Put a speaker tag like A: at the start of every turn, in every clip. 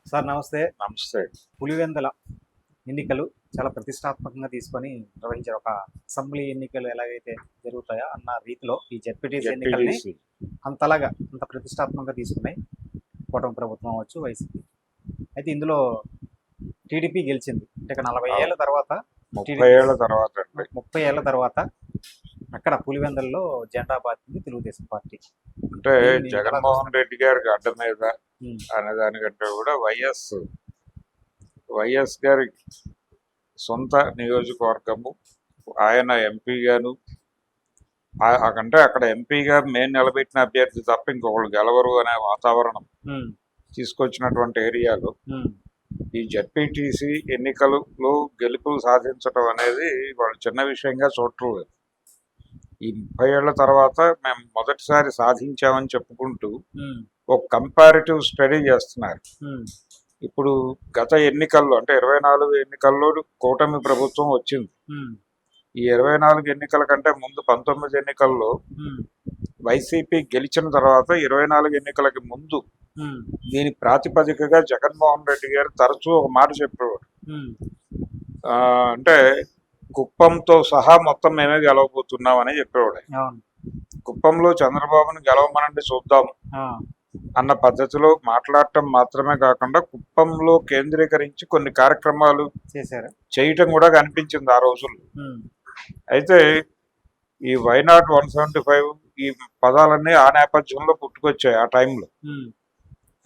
A: Sir నమస్తే.
B: నమస్తే.
A: పులివెందుల ఎన్నికలు చాలా ప్రతిష్టాత్మకంగా తీసుకొని నిర్వహించారు. ఒక అసెంబ్లీ ఎన్నికలు ఎలాగైతే జరుగుతాయో అన్న రీతిలో ఈ జెడ్పీటీసీ ఎన్నికల్ని
B: జెడ్పీటీసీ
A: అంత ప్రతిష్టాత్మకంగా తీసుకున్నాయి కూటమి ప్రభుత్వం అవ్వచ్చు, వైసీపీ. అయితే ఇందులో టీడీపీ గెలిచింది. అంటే 40 ఏళ్ల తర్వాత
B: 30 ఏళ్ల తర్వాత అండి.
A: 30 ఏళ్ల తర్వాత అక్కడ పులివెందులలో జెండా పాతింది తెలుగుదేశం పార్టీ.
B: అంటే
A: దీన్ని ఎలా
B: జగన్మోహన్ రెడ్డి గారికి అడ్డ మీద
A: ఉమ్,
B: అనే దానికంటే కూడా వైఎస్ గారి సొంత నియోజకవర్గము, ఆయన ఎంపీగాను అంటే అక్కడ ఎంపీగా మేము నిలబెట్టిన అభ్యర్థి తప్ప ఇంకొకళ్ళు గెలవరు అనే వాతావరణం
A: ఉమ్,
B: తీసుకొచ్చినటువంటి ఏరియాలో
A: ఉమ్,
B: ఈ జెడ్పీటీసీ ఎన్నికలలో గెలుపులు సాధించడం అనేది వాళ్ళు చిన్న విషయంగా చూడట్లేదు. ఈ 30 ఏళ్ల తర్వాత మేము మొదటిసారి సాధించామని చెప్పుకుంటూ
A: ఉమ్,
B: ఒక కంపారిటివ్ స్టడీ చేస్తున్నారు.
A: ఉమ్,
B: ఇప్పుడు గత ఎన్నికల్లో అంటే 24 ఎన్నికల్లో కూటమి ప్రభుత్వం వచ్చింది.
A: ఉమ్,
B: ఈ 24 ఎన్నికల కంటే ముందు 19 ఎన్నికల్లో
A: ఉమ్,
B: వైసీపీ గెలిచిన తర్వాత 24 ఎన్నికలకి ముందు
A: ఉమ్,
B: దీని ప్రాతిపదికగా జగన్మోహన్ రెడ్డి గారు తరచూ ఒక మాట చెప్పేవాడు.
A: ఉమ్,
B: అంటే కుప్పంతో సహా మొత్తం మేమే గెలవబోతున్నాం అని చెప్పేవాడు.
A: అవును.
B: కుప్పంలో చంద్రబాబుని గెలవమనండి చూద్దాం
A: ఆ,
B: అన్న పద్ధతిలో మాట్లాడటం మాత్రమే కాకుండా కుప్పంలో కేంద్రీకరించి కొన్ని కార్యక్రమాలు
A: చేశారు.
B: చేయటం కూడా కనిపించింది ఆ రోజుల్లో.
A: ఉమ్,
B: అయితే ఈ వైనాట్ 175 ఈ పదాలన్నీ ఆ నేపథ్యంలో పుట్టుకొచ్చాయి ఆ టైంలో.
A: ఉమ్,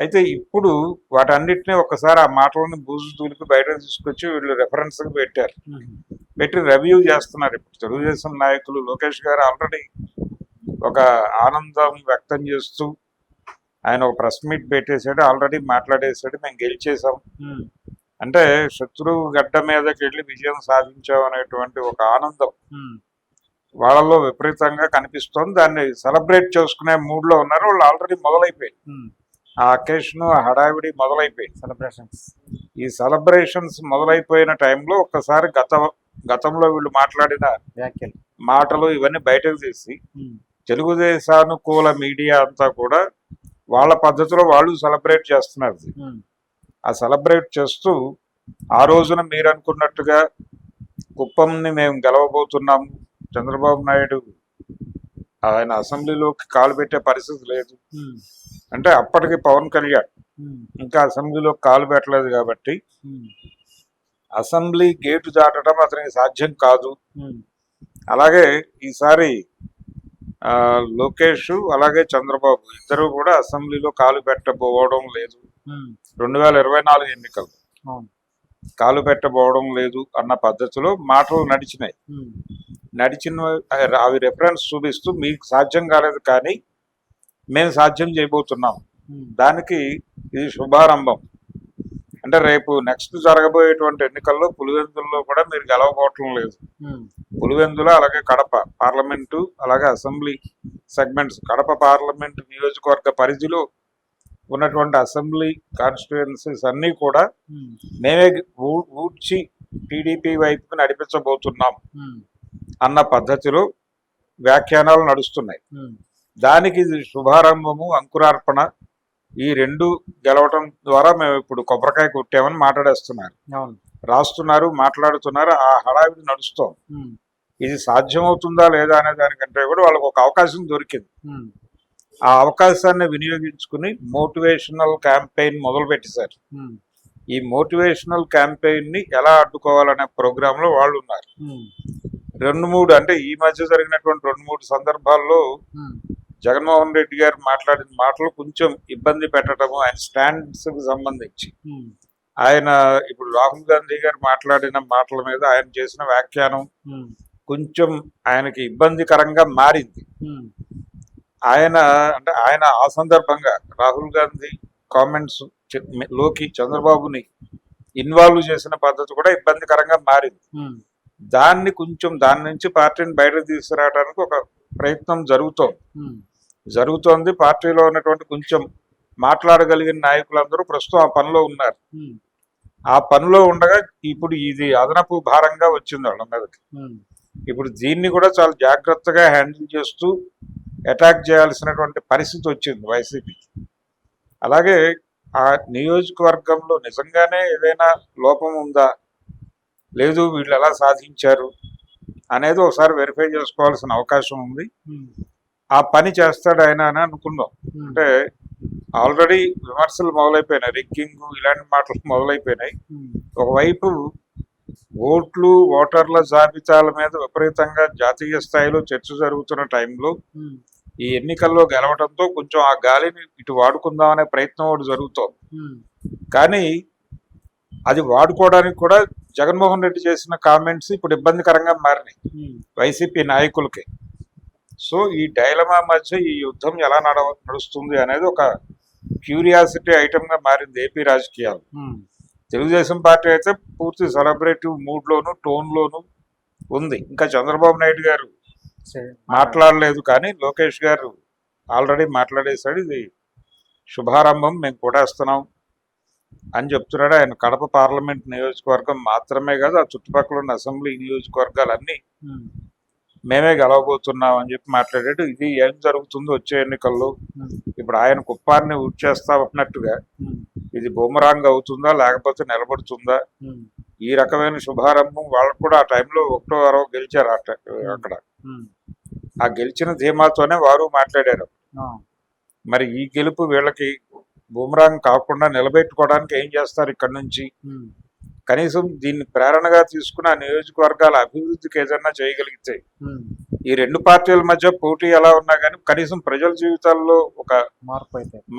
B: అయితే ఇప్పుడు వాటన్నిటిని ఒకసారి ఆ మాటలను బూజు తూలికి బయటకు తీసుకొచ్చి వీళ్ళు రెఫరెన్స్ పెట్టారు,
A: ఉమ్,
B: పెట్టి రివ్యూ చేస్తున్నారు. ఇప్పుడు తెలుగుదేశం నాయకులు లోకేష్ గారు ఆల్రెడీ ఒక ఆనందం వ్యక్తం చేస్తూ ఆయన ఒక ప్రెస్ మీట్ పెట్టేశాడు, ఆల్రెడీ మాట్లాడేశాడు, మేము గెలిచేసాం
A: ఉమ్,
B: అంటే శత్రువు గడ్డ మీదకి వెళ్ళి విజయం సాధించాం అనేటువంటి ఒక ఆనందం
A: ఉమ్,
B: వాళ్ళలో విపరీతంగా కనిపిస్తోంది. దాన్ని సెలబ్రేట్ చేసుకునే మూడ్లో ఉన్నారు వాళ్ళు. ఆల్రెడీ మొదలైపోయింది
A: ఉమ్.
B: ఆ అకేషన్, హడావిడి మొదలైపోయింది.
A: సెలబ్రేషన్స్.
B: ఈ సెలబ్రేషన్స్ మొదలైపోయిన టైంలో ఒక్కసారి గతంలో వీళ్ళు మాట్లాడిన
A: వ్యాఖ్యలు.
B: మాటలు ఇవన్నీ బయటకు తీసి
A: ఉమ్,
B: తెలుగుదేశానుకూల మీడియా అంతా కూడా వాళ్ళ పద్ధతిలో వాళ్ళు సెలబ్రేట్ చేస్తున్నారు.
A: ఉమ్,
B: ఆ సెలబ్రేట్ చేస్తూ ఆ రోజున మీరు అనుకున్నట్టుగా కుప్పంని మేము గెలవబోతున్నాము, చంద్రబాబు నాయుడు ఆయన అసెంబ్లీలోకి కాలు పెట్టే పరిస్థితి లేదు
A: ఉమ్,
B: అంటే అప్పటికి పవన్ కళ్యాణ్
A: ఉమ్,
B: ఇంకా అసెంబ్లీలోకి కాలు పెట్టలేదు కాబట్టి
A: ఉమ్,
B: అసెంబ్లీ గేటు దాటడం అతనికి సాధ్యం కాదు.
A: ఉమ్,
B: అలాగే ఈసారి లోకేష్ అలాగే చంద్రబాబు ఇద్దరు కూడా అసెంబ్లీలో కాలు పెట్టబోవడం లేదు.
A: ఉమ్,
B: 2024 ఎన్నికలు
A: అవును.
B: కాలు పెట్టబోవడం లేదు అన్న పద్ధతిలో మాటలు నడిచినాయి.
A: ఉమ్,
B: నడిచిన అవి రెఫరెన్స్ చూపిస్తూ మీకు సాధ్యం కాలేదు కానీ మేము సాధ్యం చేయబోతున్నాం,
A: ఉమ్,
B: దానికి ఇది శుభారంభం. అంటే రేపు నెక్స్ట్ జరగబోయేటువంటి ఎన్నికల్లో పులివెందుల్లో కూడా మీరు గెలవబోవటం లేదు.
A: ఉమ్,
B: పులివెందుల అలాగే కడప పార్లమెంటు అలాగే అసెంబ్లీ సెగ్మెంట్స్, కడప పార్లమెంటు నియోజకవర్గ పరిధిలో ఉన్నటువంటి అసెంబ్లీ కాన్స్టిట్యుయెన్సీస్ అన్నీ కూడా
A: ఉమ్,
B: మేమే ఊడ్చి టీడీపీ వైపుకి నడిపించబోతున్నాం
A: ఉమ్,
B: అన్న పద్ధతిలో వ్యాఖ్యానాలు నడుస్తున్నాయి.
A: ఉమ్,
B: దానికి ఇది శుభారంభము, అంకురార్పణ. ఈ రెండు గెలవటం ద్వారా మేము ఇప్పుడు కొబ్బరికాయ కొట్టామని మాట్లాడేస్తున్నారు,
A: అవును.
B: రాస్తున్నారు, మాట్లాడుతున్నారు. ఆ హడావిడి నడుస్తోంది.
A: ఉమ్,
B: ఇది సాధ్యమవుతుందా లేదా అనే దానికంటే కూడా వాళ్ళకు ఒక అవకాశం దొరికింది.
A: ఉమ్,
B: ఆ అవకాశాన్ని వినియోగించుకుని మోటివేషనల్ క్యాంపెయిన్ మొదలు పెట్టేశారు.
A: ఉమ్,
B: ఈ మోటివేషనల్ క్యాంపెయిన్ ని ఎలా అడ్డుకోవాలనే ప్రోగ్రామ్ లో వాళ్ళు ఉన్నారు.
A: ఉమ్,
B: 2-3 అంటే ఈ మధ్య జరిగినటువంటి 2-3 సందర్భాల్లో
A: ఉమ్,
B: జగన్మోహన్ రెడ్డి గారు మాట్లాడిన మాటలు కొంచెం ఇబ్బంది పెట్టడము, ఆయన స్టాండ్స్ కి సంబంధించి.
A: ఉమ్,
B: ఆయన ఇప్పుడు రాహుల్ గాంధీ గారు మాట్లాడిన మాటల మీద ఆయన చేసిన వ్యాఖ్యానం
A: ఉమ్,
B: కొంచెం ఆయనకి ఇబ్బందికరంగా మారింది.
A: ఉమ్,
B: ఆయన ఆ సందర్భంగా రాహుల్ గాంధీ కామెంట్స్ లోకి చంద్రబాబుని ఇన్వాల్వ్ చేసిన పద్ధతి కూడా ఇబ్బందికరంగా మారింది.
A: ఉమ్,
B: దాని నుంచి పార్టీని బయటకు తీసుకురావడానికి ఒక ప్రయత్నం
A: ఉమ్,
B: జరుగుతోంది. పార్టీలో ఉన్నటువంటి కొంచెం మాట్లాడగలిగిన నాయకులందరూ ప్రస్తుతం ఆ పనిలో ఉన్నారు.
A: ఉమ్,
B: ఆ పనిలో ఉండగా ఇప్పుడు ఇది అదనపు భారంగా వచ్చింది వాళ్ళ మీదకి.
A: ఉమ్,
B: ఇప్పుడు దీన్ని కూడా చాలా జాగ్రత్తగా హ్యాండిల్ చేస్తూ అటాక్ చేయాల్సినటువంటి పరిస్థితి వచ్చింది వైసీపీ. అలాగే ఆ నియోజకవర్గంలో నిజంగానే ఏదైనా లోపం ఉందా, లేదు వీళ్ళు ఎలా సాధించారు అనేది ఒకసారి వెరిఫై చేసుకోవాల్సిన అవకాశం ఉంది. ఆ పని చేస్తాడు ఆయన అని అనుకుందాం. అంటే ఆల్రెడీ విమర్శలు మొదలైపోయినాయి, రిగ్గింగ్ ఇలాంటి మాటలు మొదలైపోయినాయి. ఒకవైపు ఓటర్ల జాబితాల మీద విపరీతంగా జాతీయ స్థాయిలో చర్చ జరుగుతున్న టైంలో ఈ ఎన్నికల్లో గెలవడంతో కొంచెం ఆ గాలిని ఇటు వాడుకుందాం అనే ప్రయత్నం ఒకటి జరుగుతోంది. కానీ అది వాడుకోవడానికి కూడా జగన్మోహన్ రెడ్డి చేసిన కామెంట్స్ ఇప్పుడు ఇబ్బందికరంగా మారినాయి వైసీపీ నాయకులకి. సో ఈ డైలమా మధ్య ఈ యుద్ధం ఎలా నడుస్తుంది అనేది ఒక క్యూరియాసిటీ ఐటమ్ గా మారింది ఏపీ రాజకీయాలు. తెలుగుదేశం పార్టీ అయితే పూర్తి సెలబ్రేటివ్ మూడ్లోను టోన్లోను ఉంది. ఇంకా చంద్రబాబు నాయుడు గారు మాట్లాడలేదు, కానీ లోకేష్ గారు ఆల్రెడీ మాట్లాడేశాడు. ఇది శుభారంభం, మేము కొట్టేస్తున్నాం అని చెప్తున్నాడు. ఆయన కడప పార్లమెంట్ నియోజకవర్గం మాత్రమే కాదు, ఆ చుట్టుపక్కల ఉన్న అసెంబ్లీ నియోజకవర్గాలన్నీ మేమే గెలవబోతున్నాం అని చెప్పి మాట్లాడాడు. ఇది ఏం జరుగుతుందో వచ్చే ఎన్నికల్లో, ఇప్పుడు ఆయన కుప్పాన్ని ఉడ్చేస్తామన్నట్టుగా ఇది బూమరాంగ్ అవుతుందా లేకపోతే నిలబడుతుందా, ఈ రకమైన శుభారంభం వాళ్ళకు కూడా ఆ టైంలో 1వ వారం గెలిచారు అక్కడ. ఆ గెలిచిన ధీమాతోనే వారు మాట్లాడారు. మరి ఈ గెలుపు వీళ్ళకి బూమరాంగ్ కాకుండా నిలబెట్టుకోవడానికి ఏం చేస్తారు ఇక్కడ నుంచి, కనీసం దీన్ని ప్రేరణగా తీసుకుని ఆ నియోజకవర్గాల అభివృద్ధికి ఏదైనా చేయగలిగితే. ఈ రెండు పార్టీల మధ్య పోటీ ఎలా ఉన్నా కానీ కనీసం ప్రజల జీవితాల్లో ఒక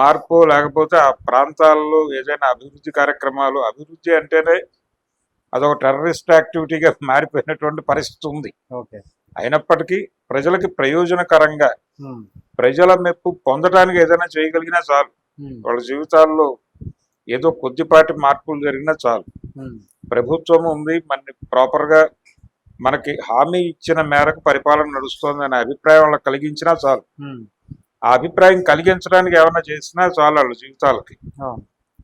B: మార్పు లేకపోతే ఆ ప్రాంతాల్లో ఏదైనా అభివృద్ధి కార్యక్రమాలు, అభివృద్ధి అంటేనే అదొక టెర్రరిస్ట్ యాక్టివిటీగా మారిపోయినటువంటి పరిస్థితి ఉంది. అయినప్పటికీ ప్రజలకి ప్రయోజనకరంగా ప్రజల మెప్పు పొందడానికి ఏదైనా చేయగలిగినా చాలు, వాళ్ళ జీవితాల్లో ఏదో కొద్దిపాటి మార్పులు జరిగినా చాలు. ప్రభుత్వం ఉంది, మన ప్రాపర్ గా మనకి హామీ ఇచ్చిన మేరకు పరిపాలన నడుస్తోంది అనే అభిప్రాయం వాళ్ళకి కలిగించినా చాలు. ఆ అభిప్రాయం కలిగించడానికి ఏమైనా చేసినా చాలు వాళ్ళ జీవితాలకి.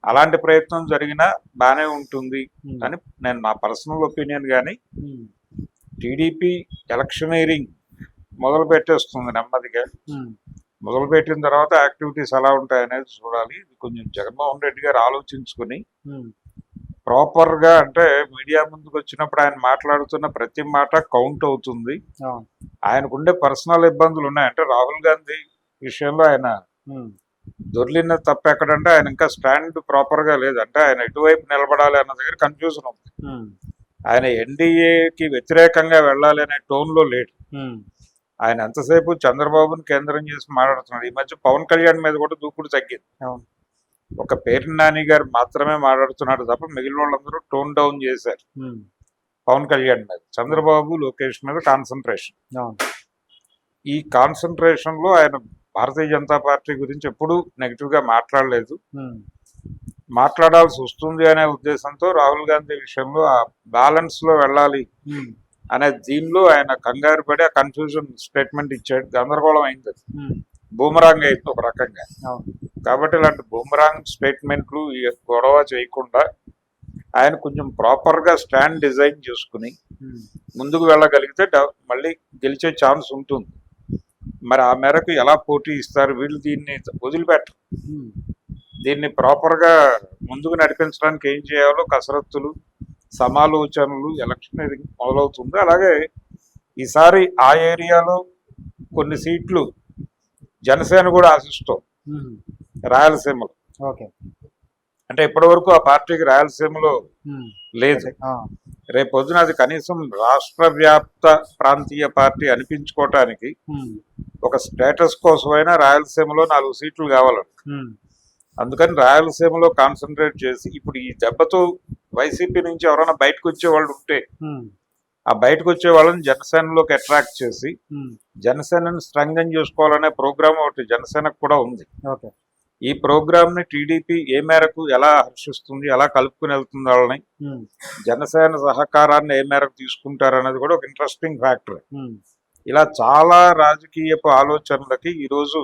B: అలాంటి ప్రయత్నం జరిగినా బానే ఉంటుంది అని నేను నా పర్సనల్ ఒపీనియన్. కానీ టీడీపీ ఎలక్షనీరింగ్ మొదలు పెట్టేస్తుంది నెమ్మదిగా. మొదలు పెట్టిన తర్వాత యాక్టివిటీస్ ఎలా ఉంటాయనేది చూడాలి. ఇది కొంచెం జగన్మోహన్ రెడ్డి గారు ఆలోచించుకుని ప్రాపర్ గా, అంటే మీడియా ముందుకు వచ్చినప్పుడు ఆయన మాట్లాడుతున్న ప్రతి మాట కౌంట్ అవుతుంది. ఆయనకుండే పర్సనల్ ఇబ్బందులు ఉన్నాయి. అంటే రాహుల్ గాంధీ విషయంలో ఆయన దొర్లిన తప్ప ఎక్కడంటే ఆయన ఇంకా స్టాండ్ ప్రాపర్ గా లేదు. అంటే ఆయన ఎటువైపు నిలబడాలి అన్న దగ్గర కన్ఫ్యూజన్ ఉంది. ఆయన ఎన్డీఏకి వ్యతిరేకంగా వెళ్ళాలి అనే టోన్ లో లేడు. ఆయన ఎంతసేపు చంద్రబాబుని కేంద్రం చేసి మాట్లాడుతున్నాడు. ఈ మధ్య పవన్ కళ్యాణ్ మీద కూడా దూకుడు తగ్గింది. ఒక పేర్ని నాని గారు మాత్రమే మాట్లాడుతున్నాడు తప్ప మిగిలిన వాళ్ళందరూ టోన్ డౌన్ చేశారు పవన్ కళ్యాణ్ మీద. చంద్రబాబు లోకేష్ మీద కాన్సన్ట్రేషన్. ఈ కాన్సన్ట్రేషన్ లో ఆయన భారతీయ జనతా పార్టీ గురించి ఎప్పుడూ నెగిటివ్ గా మాట్లాడలేదు. మాట్లాడాల్సి వస్తుంది అనే ఉద్దేశంతో రాహుల్ గాంధీ విషయంలో ఆ బ్యాలెన్స్ లో వెళ్ళాలి అనే దీనిలో ఆయన కంగారు పడి ఆ కన్ఫ్యూజన్ స్టేట్మెంట్ ఇచ్చాడు. గందరగోళం అయింది, బూమరాంగ్ అయింది ఒక రకంగా. కాబట్టి ఇలాంటి బూమరాంగ్ స్టేట్మెంట్లు గొడవ చేయకుండా ఆయన కొంచెం ప్రాపర్ గా స్టాండ్ డిజైన్ చేసుకుని ముందుకు వెళ్ళగలిగితే మళ్ళీ గెలిచే ఛాన్స్ ఉంటుంది. మరి ఆ మేరకు ఎలా పోటీ ఇస్తారు, వీళ్ళు దీన్ని వదిలిపెట్టరు. దీన్ని ప్రాపర్ గా ముందుకు నడిపించడానికి ఏం చేయాలో కసరత్తులు, సమాలోచనలు ఎలక్షన్ మొదలవుతుంది. అలాగే ఈసారి ఆ ఏరియాలో కొన్ని సీట్లు జనసేన కూడా ఆశిస్తాం రాయలసీమలో. అంటే ఇప్పటి వరకు ఆ పార్టీకి రాయలసీమలో లేదు. రేపు పొద్దున అది కనీసం రాష్ట్ర వ్యాప్త ప్రాంతీయ పార్టీ అనిపించుకోవటానికి ఒక స్టేటస్ కోసమైనా రాయలసీమలో 4 సీట్లు కావాలంట. అందుకని రాయలసీమలో కాన్సన్ట్రేట్ చేసి ఇప్పుడు ఈ దెబ్బతో వైసీపీ నుంచి ఎవరైనా బయటకు వచ్చే వాళ్ళు ఉంటే ఆ బయటకు వచ్చే వాళ్ళని జనసేనలోకి అట్రాక్ట్ చేసి జనసేనని స్ట్రెంగ్థెన్ చేసుకోవాలనే ప్రోగ్రామ్ ఒకటి జనసేనకు కూడా ఉంది. ఈ ప్రోగ్రామ్ ని టీడీపీ ఏ మేరకు ఎలా హర్షిస్తుంది, ఎలా కలుపుకుని వెళ్తుంది వాళ్ళని, జనసేన సహకారాన్ని ఏ మేరకు తీసుకుంటారు అనేది కూడా ఒక ఇంట్రెస్టింగ్ ఫ్యాక్టర్. ఇలా చాలా రాజకీయపు ఆలోచనలకి ఈరోజు